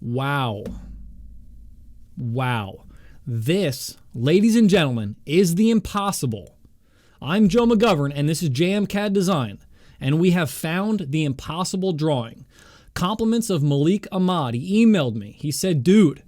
Wow. Wow. This, ladies and gentlemen, is the impossible. I'm Joe McGovern, and this is JMCAD Design, and we have found the impossible drawing. Compliments of Malik Ahmad. He emailed me. He said, dude,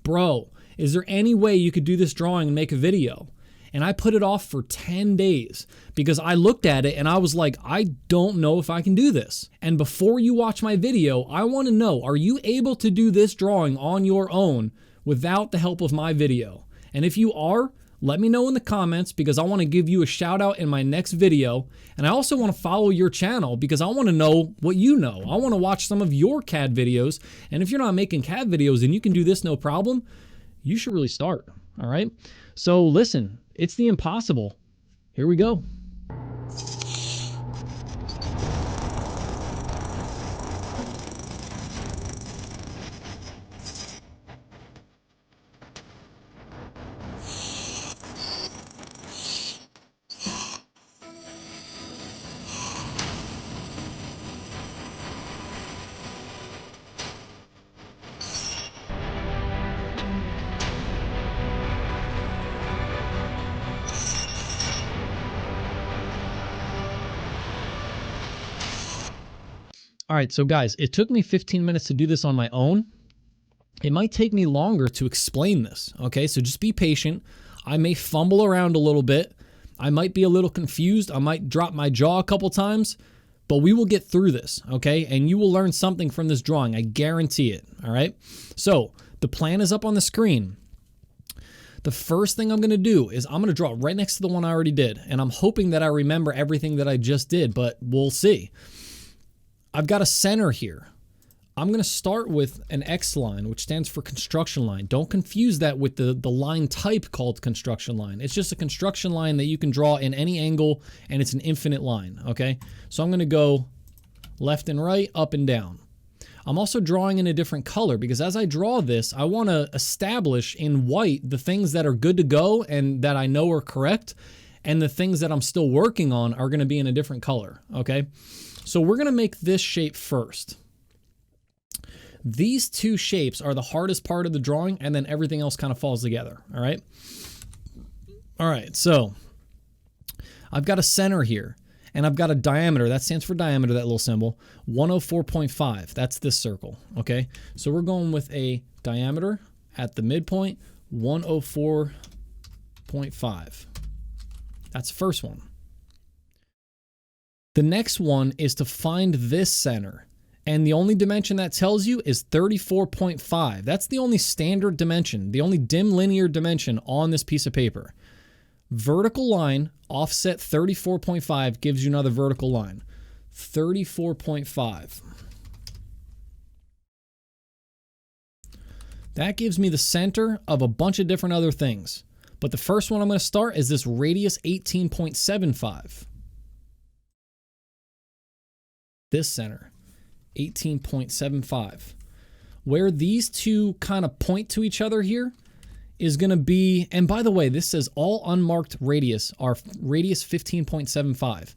bro, is there any way you could do this drawing and make a video? And I put it off for 10 days because I looked at it and I was like, I don't know if I can do this. And before you watch my video, I want to know, are you able to do this drawing on your own without the help of my video? And if you are, let me know in the comments because I want to give you a shout out in my next video. And I also want to follow your channel because I want to know what you know. I want to watch some of your CAD videos. And if you're not making CAD videos and you can do this no problem, you should really start. All right. So listen, it's the impossible. Here we go. All right, so guys, it took me 15 minutes to do this on my own. It might take me longer to explain this, okay? So just be patient. I may fumble around a little bit. I might be a little confused. I might drop my jaw a couple times, but we will get through this, okay? And you will learn something from this drawing. I guarantee it, all right? So the plan is up on the screen. The first thing I'm going to do is I'm going to draw right next to the one I already did, and I'm hoping that I remember everything that I just did, but we'll see. I've got a center here. I'm going to start with an X line, which stands for construction line. Don't confuse that with the line type called construction line. It's just a construction line that you can draw in any angle, and it's an infinite line, okay? So I'm going to go left and right, up and down. I'm also drawing in a different color because as I draw this, I want to establish in white the things that are good to go and that I know are correct, and the things that I'm still working on are going to be in a different color, okay? So we're going to make this shape first. These two shapes are the hardest part of the drawing, and then everything else kind of falls together, all right? All right, so I've got a center here, and I've got a diameter. That stands for diameter, that little symbol, 104.5. That's this circle, okay? So we're going with a diameter at the midpoint, 104.5. That's the first one. The next one is to find this center, and the only dimension that tells you is 34.5. That's the only standard dimension, the only dim linear dimension on this piece of paper. Vertical line, offset 34.5 gives you another vertical line, 34.5. That gives me the center of a bunch of different other things. But the first one I'm going to start is this radius 18.75. This center, 18.75. Where these two kind of point to each other here is going to be, and by the way, this says all unmarked radius are radius 15.75.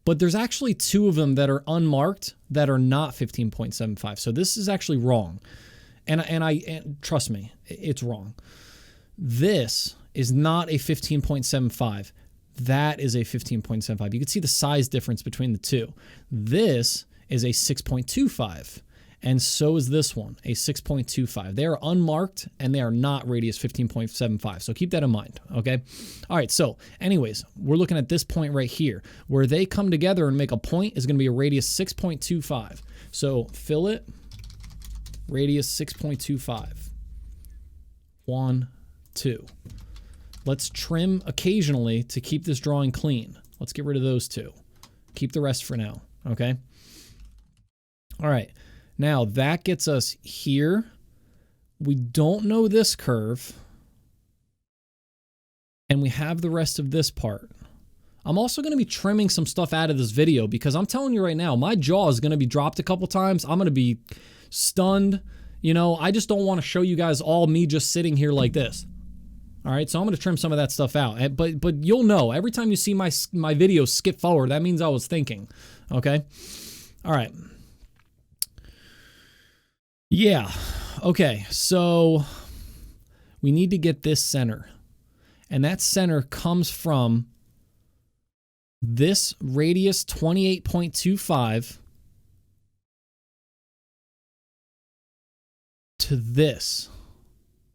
But there's actually two of them that are unmarked that are not 15.75. So this is actually wrong. And trust me, it's wrong. This is not a 15.75. That is a 15.75. You can see the size difference between the two. This is a 6.25, and so is this one, a 6.25. They are unmarked, and they are not radius 15.75, so keep that in mind, okay? All right, so anyways, we're looking at this point right here. Where they come together and make a point is going to be a radius 6.25. So fillet, radius 6.25. 1, 2. Let's trim occasionally to keep this drawing clean. Let's get rid of those two. Keep the rest for now, okay? All right, now that gets us here. We don't know this curve, and we have the rest of this part. I'm also going to be trimming some stuff out of this video because I'm telling you right now, my jaw is going to be dropped a couple times. I'm going to be stunned. You know, I just don't want to show you guys all me just sitting here like this. All right, so I'm going to trim some of that stuff out. But you'll know, every time you see my videos skip forward, that means I was thinking, okay? All right. Yeah, Okay, so we need to get this center. And that center comes from this radius 28.25 to this.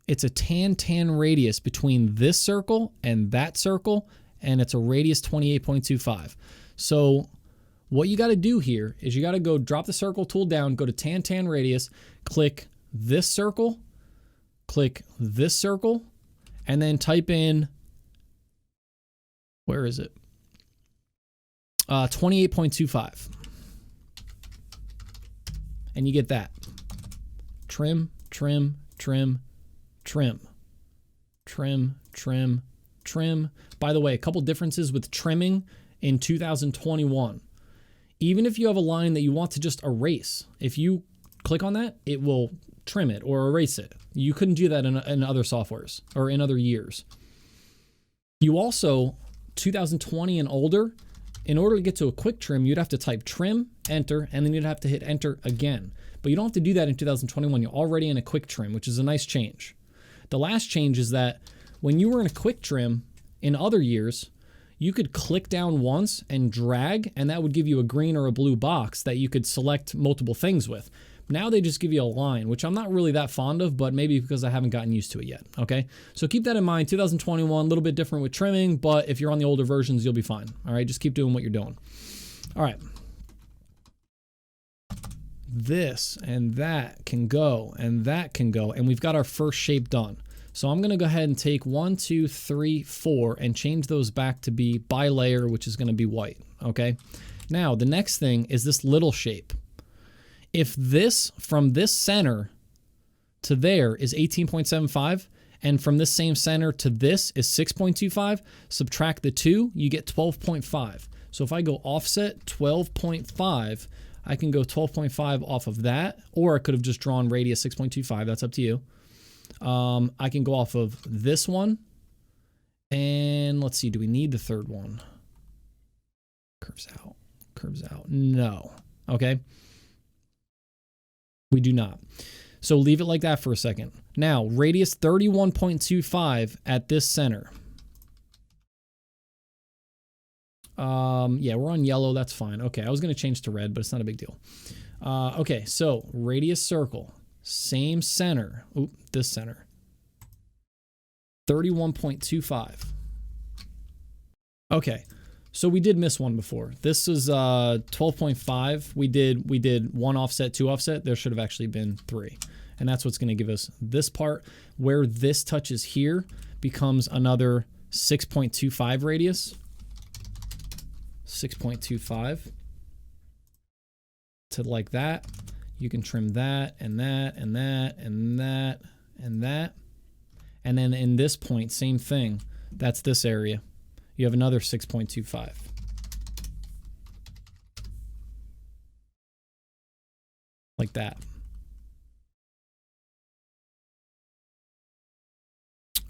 It's a tan radius between this circle and that circle, and it's a radius 28.25. So what you got to do here is you got to go drop the circle tool down, go to tan radius, click this circle, click this circle, and then type in, where is it? 28.25. And you get that. Trim, trim, trim, trim, trim, trim, trim. By the way, a couple differences with trimming in 2021. Even if you have a line that you want to just erase, if you click on that, it will trim it or erase it. You couldn't do that in other softwares or in other years. You also, 2020 and older, in order to get to a quick trim, you'd have to type trim, enter, and then you'd have to hit enter again. But you don't have to do that in 2021. You're already in a quick trim, which is a nice change. The last change is that when you were in a quick trim in other years, you could click down once and drag, and that would give you a green or a blue box that you could select multiple things with. Now they just give you a line, which I'm not really that fond of, but maybe because I haven't gotten used to it yet, okay? So keep that in mind. 2021, a little bit different with trimming, but if you're on the older versions, you'll be fine, all right? Just keep doing what you're doing. All right. This and that can go, and that can go, and we've got our first shape done. So I'm gonna go ahead and take 1, 2, 3, 4 and change those back to be bi-layer, which is gonna be white, okay? Now, the next thing is this little shape. If this, from this center to there is 18.75, and from this same center to this is 6.25, subtract the 2, you get 12.5. So if I go offset 12.5, I can go 12.5 off of that, or I could have just drawn radius 6.25, that's up to you. I can go off of this one, and let's see, do we need the third one? Curves out, no, okay. We do not. So leave it like that for a second. Now, radius 31.25 at this center. Yeah, we're on yellow, that's fine. Okay, I was gonna change to red, but it's not a big deal. Okay, so radius circle, same center. Oop, this center. 31.25. Okay. So we did miss one before. This is 12.5. We did 1 offset, 2 offset. There should have actually been 3. And that's what's going to give us this part. Where this touches here becomes another 6.25 radius. 6.25 to like that. You can trim that and that and that and that and that. And then in this point, same thing. That's this area. You have another 6.25. Like that.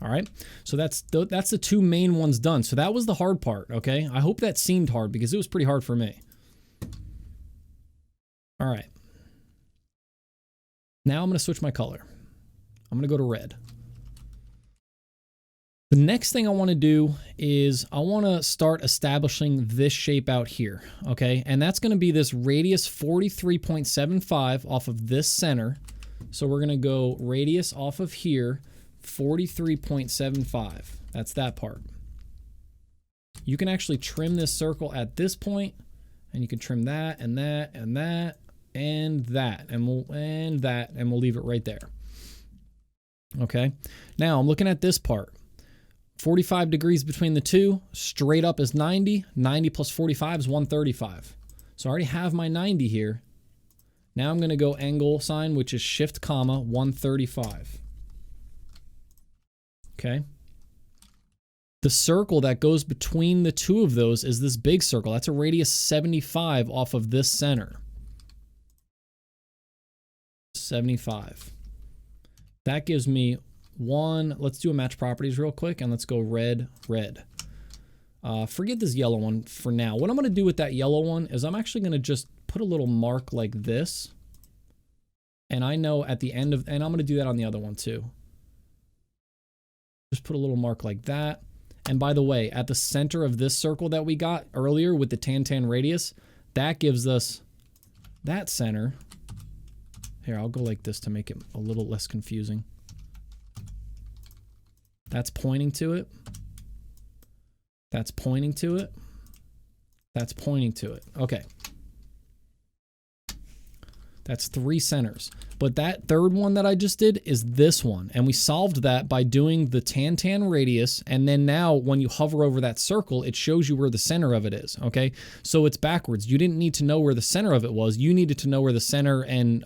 All right, so that's the 2 main ones done. So that was the hard part, okay? I hope that seemed hard because it was pretty hard for me. All right. Now I'm gonna switch my color. I'm gonna go to red. The next thing I want to do is I want to start establishing this shape out here, okay? And that's going to be this radius 43.75 off of this center. So we're going to go radius off of here, 43.75. That's that part. You can actually trim this circle at this point, and you can trim that and that and that and that, and we'll leave it right there. Okay? Now I'm looking at this part. 45 degrees between the two, straight up is 90. 90 plus 45 is 135. So I already have my 90 here. Now I'm going to go angle sign, which is shift comma 135. Okay. The circle that goes between the two of those is this big circle. That's a radius 75 off of this center. 75. That gives me one. Let's do a match properties real quick, and let's go red, red. Forget this yellow one for now. What I'm going to do with that yellow one is I'm actually going to just put a little mark like this, And I know at the end of, and I'm going to do that on the other one too. Just put a little mark like that. And by the way, at the center of this circle that we got earlier with the tan radius, that gives us that center. Here, I'll go like this to make it a little less confusing. That's pointing to it. That's pointing to it. That's pointing to it. Okay. That's 3 centers. But that third one that I just did is this one. And we solved that by doing the tan radius. And then now when you hover over that circle, it shows you where the center of it is. Okay. So it's backwards. You didn't need to know where the center of it was. You needed to know where the center and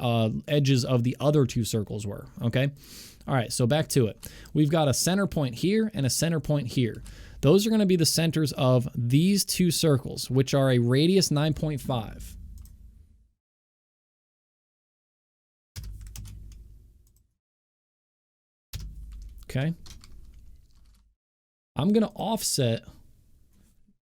edges of the other 2 circles were. Okay. All right. So back to it. We've got a center point here and a center point here. Those are going to be the centers of these 2 circles, which are a radius 9.5. Okay. I'm going to offset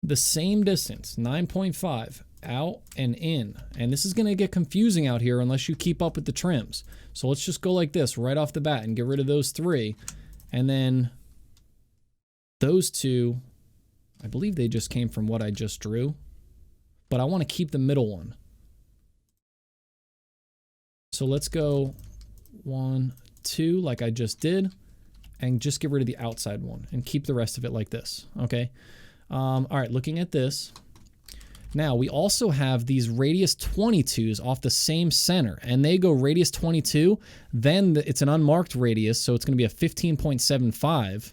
the same distance, 9.5, out and in. And this is going to get confusing out here unless you keep up with the trims. So let's just go like this right off the bat and get rid of those 3. And then those 2, I believe they just came from what I just drew. But I want to keep the middle one. So let's go 1, 2 like I just did. And just get rid of the outside one and keep the rest of it like this, okay? All right, looking at this. Now, we also have these radius 22s off the same center, and they go radius 22, then it's an unmarked radius, so it's gonna be a 15.75,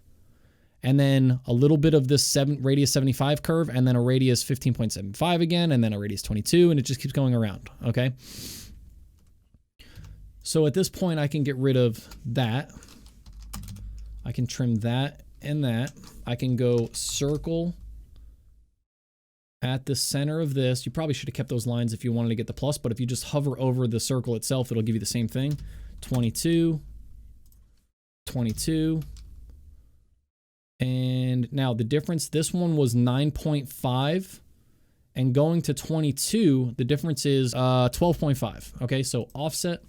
and then a little bit of this radius 75 curve, and then a radius 15.75 again, and then a radius 22, and it just keeps going around, okay? So at this point, I can get rid of that. I can trim that and that. I can go circle at the center of this. You probably should have kept those lines if you wanted to get the plus, but if you just hover over the circle itself, it'll give you the same thing. 22, 22. And now the difference, this one was 9.5, and going to 22, the difference is 12.5. Okay, so offset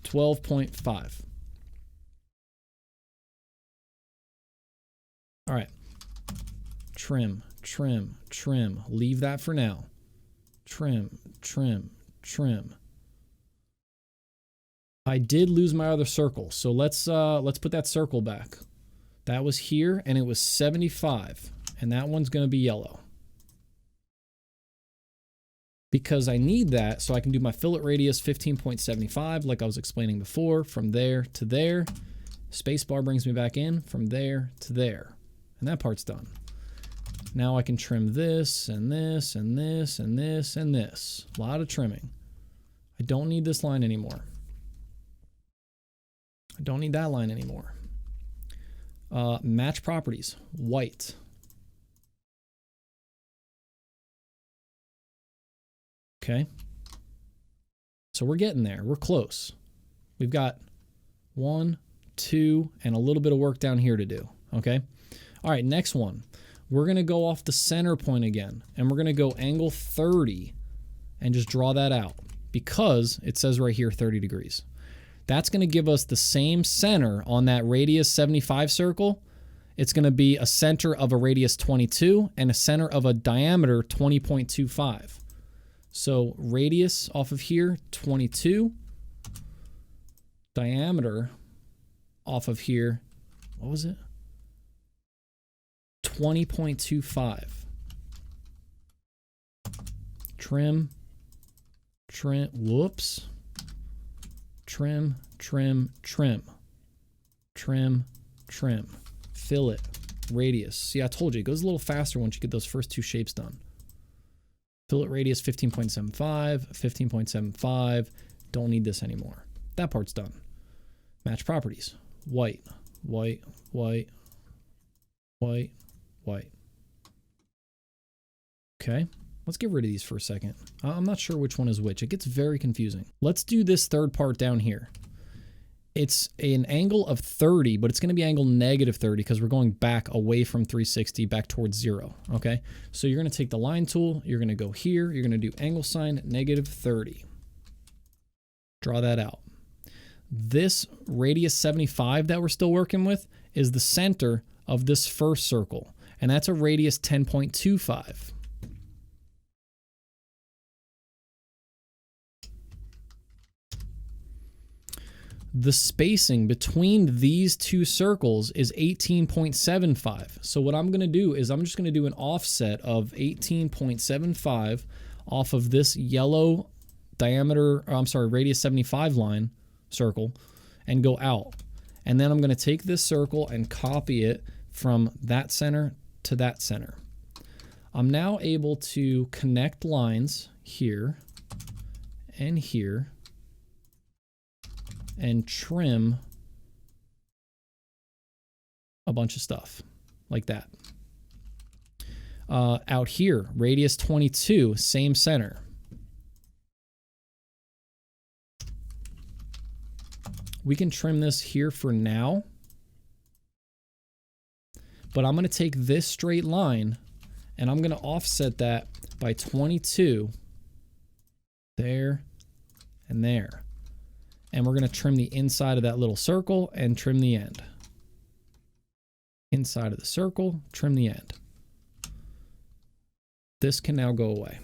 12.5. All right, trim, trim, trim. Leave that for now. Trim, trim, trim. I did lose my other circle, so let's put that circle back. That was here, and it was 75, and that one's going to be yellow. Because I need that so I can do my fillet radius 15.75 like I was explaining before, from there to there. Spacebar brings me back in from there to there. And that part's done. Now I can trim this and this and this and this and this. A lot of trimming. I don't need this line anymore. I don't need that line anymore. Match properties, white. Okay. So we're getting there. We're close. We've got 1, 2, and a little bit of work down here to do. Okay. All right, next one. We're going to go off the center point again, and we're going to go angle 30 and just draw that out because it says right here 30 degrees. That's going to give us the same center on that radius 75 circle. It's going to be a center of a radius 22 and a center of a diameter 20.25. So radius off of here, 22. Diameter off of here, what was it? 20.25. Trim, trim, whoops. Trim, trim, trim. Trim, trim. Fillet, radius. See, I told you, it goes a little faster once you get those first 2 shapes done. Fillet radius 15.75, 15.75. Don't need this anymore. That part's done. Match properties. White, white, white, white, white. Okay, let's get rid of these for a second. I'm not sure which one is which. It gets very confusing. Let's do this third part down here. It's an angle of 30, but it's going to be angle negative 30 because we're going back away from 360 back towards 0. Okay, so you're going to take the line tool. You're going to go here. You're going to do angle sign negative 30. Draw that out. this radius 75 that we're still working with is the center of this first circle, and that's a radius 10.25. The spacing between these two circles is 18.75. So what I'm going to do is I'm just going to do an offset of 18.75 off of this yellow diameter, or I'm sorry, radius 75 line circle and go out. And then I'm going to take this circle and copy it from that center to that center. I'm now able to connect lines here and here and trim a bunch of stuff like that. Out here, radius 22, same center. We can trim this here for now, but I'm going to take this straight line and I'm going to offset that by 22 there and there. And we're going to trim the inside of that little circle and trim the end. Inside of the circle, trim the end. This can now go away.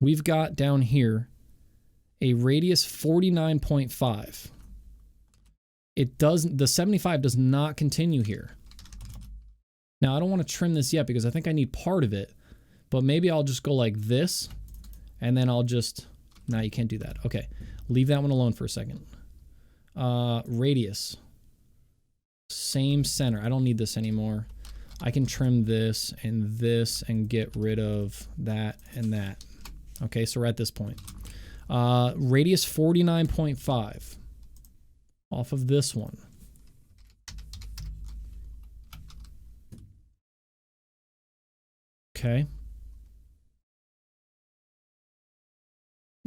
We've got down here a radius 49.5. The 75 does not continue here. Now I don't want to trim this yet because I think I need part of it, but maybe I'll just go like this. And then I'll just, no, you can't do that. Okay, leave that one alone for a second. Radius, same center. I don't need this anymore. I can trim this and get rid of that and that. Okay, so we're at this point. Radius 49.5 off of this one. Okay.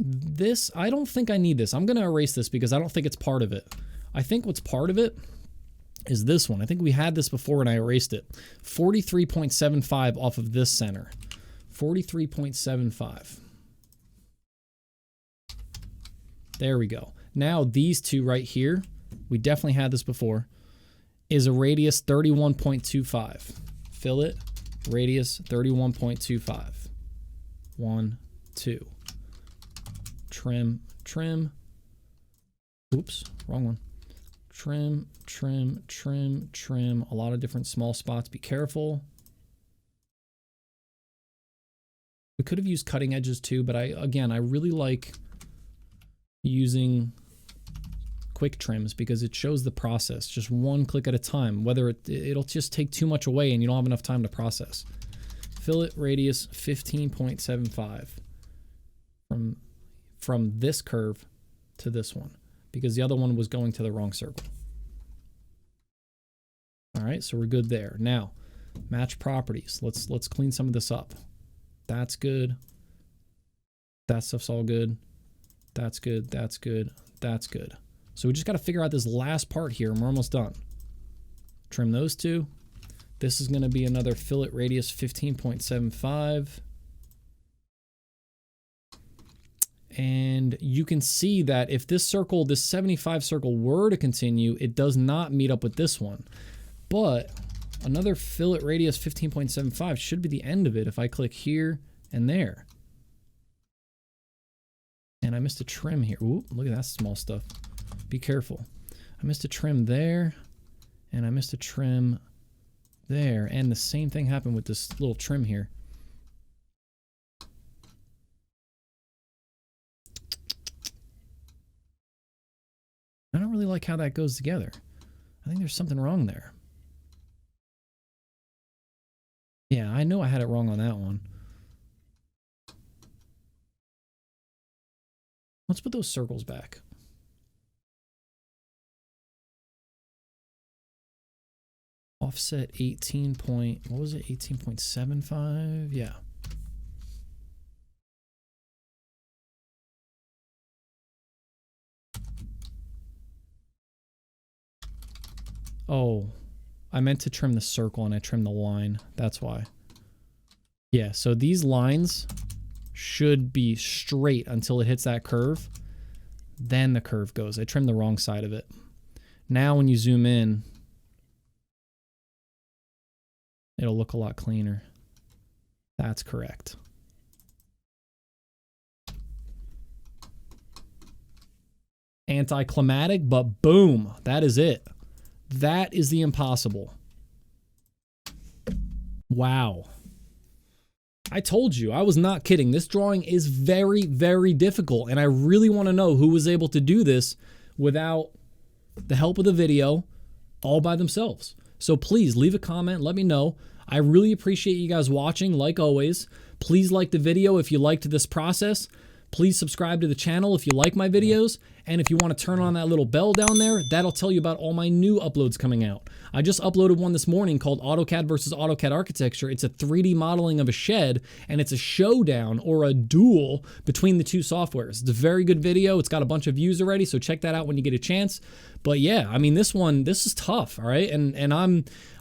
This, I don't think I need this. I'm going to erase this because I don't think it's part of it. I think what's part of it is this one. I think we had this before and I erased it. 43.75 off of this center. 43.75. There we go. Now these two right here, we definitely had this before, is a radius 31.25. Fillet, radius 31.25. 1, 2. Trim, trim. Oops, wrong one. Trim, trim, trim, trim. A lot of different small spots. Be careful. We could have used cutting edges too, but I really like using quick trims because it shows the process just one click at a time, whether it'll just take too much away and you don't have enough time to process. Fillet radius 15.75 from this curve to this one because the other one was going to the wrong circle. All right, so we're good there. Now, match properties. Let's clean some of this up. That's good. That stuff's all good. That's good. That's good. That's good. So we just got to figure out this last part here, and we're almost done. Trim those two. This is going to be another fillet radius 15.75. And you can see that if this circle, this 75 circle were to continue, it does not meet up with this one. But another fillet radius 15.75 should be the end of it if I click here and there. And I missed a trim here. Ooh, look at that small stuff. Be careful. I missed a trim there, and I missed a trim there. And the same thing happened with this little trim here. I don't really like how that goes together. I think there's something wrong there. Yeah, I know I had it wrong on that one. Let's put those circles back. Offset 18 point, what was it? 18.75? Yeah. Oh, I meant to trim the circle and I trimmed the line. That's why. Yeah, so these lines should be straight until it hits that curve. Then the curve goes. I trimmed the wrong side of it. Now when you zoom in, it'll look a lot cleaner. That's correct. Anticlimactic, but boom, that is it. That is the impossible. Wow. I told you, I was not kidding. This drawing is very, very difficult, and I really want to know who was able to do this without the help of the video all by themselves. So please leave a comment, let me know. I really appreciate you guys watching, like always. Please like the video if you liked this process. Please subscribe to the channel if you like my videos. And if you want to turn on that little bell down there, that'll tell you about all my new uploads coming out. I just uploaded one this morning called AutoCAD versus AutoCAD Architecture. It's a 3D modeling of a shed, and it's a showdown or a duel between the two softwares. It's a very good video. It's got a bunch of views already, so check that out when you get a chance. But yeah, I mean, this is tough, all right? And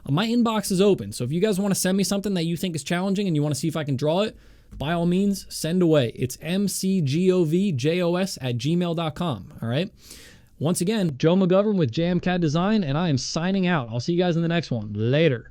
my inbox is open. So if you guys want to send me something that you think is challenging and you want to see if I can draw it, by all means, send away. It's mcgovjos@gmail.com. All right. Once again, Joe McGovern with JMCAD Design, and I am signing out. I'll see you guys in the next one. Later.